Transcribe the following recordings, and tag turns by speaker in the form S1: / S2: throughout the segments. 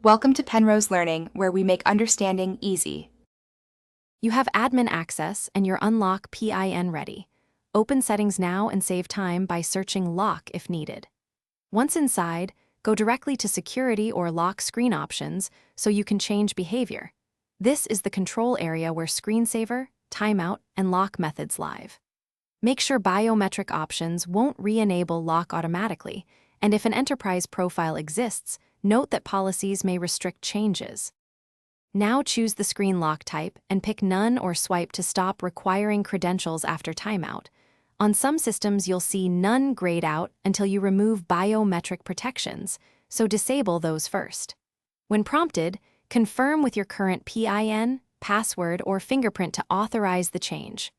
S1: Welcome to Penrose Learning, where we make understanding easy.
S2: You have admin access and your Unlock PIN ready. Open settings now and save time by searching Lock if needed. Once inside, go directly to Security or Lock Screen options so you can change behavior. This is the control area where screensaver, timeout, and lock methods live. Make sure biometric options won't re-enable lock automatically, and if an enterprise profile exists, note that policies may restrict changes. Now choose the screen lock type and pick None or Swipe to stop requiring credentials after timeout. On some systems, you'll see None grayed out until you remove biometric protections, so disable those first. When prompted, confirm with your current PIN, password, or fingerprint to authorize the change.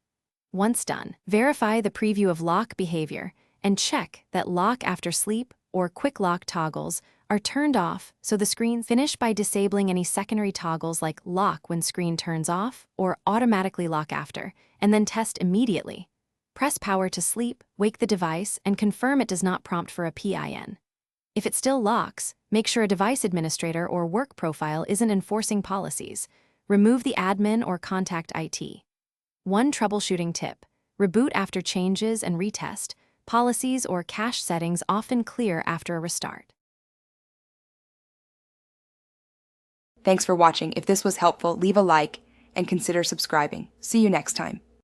S2: Once done, verify the preview of lock behavior and check that Lock After Sleep or Quick Lock toggles are turned off so the screen. Finish by disabling any secondary toggles like Lock when screen turns off or Automatically Lock After, and then test immediately. Press power to sleep, wake the device, and confirm it does not prompt for a PIN. If it still locks, make sure a device administrator or work profile isn't enforcing policies. Remove the admin or contact IT. One troubleshooting tip: reboot after changes and retest. Policies or cache settings often clear after a restart.
S1: Thanks for watching. If this was helpful, leave a like and consider subscribing. See you next time.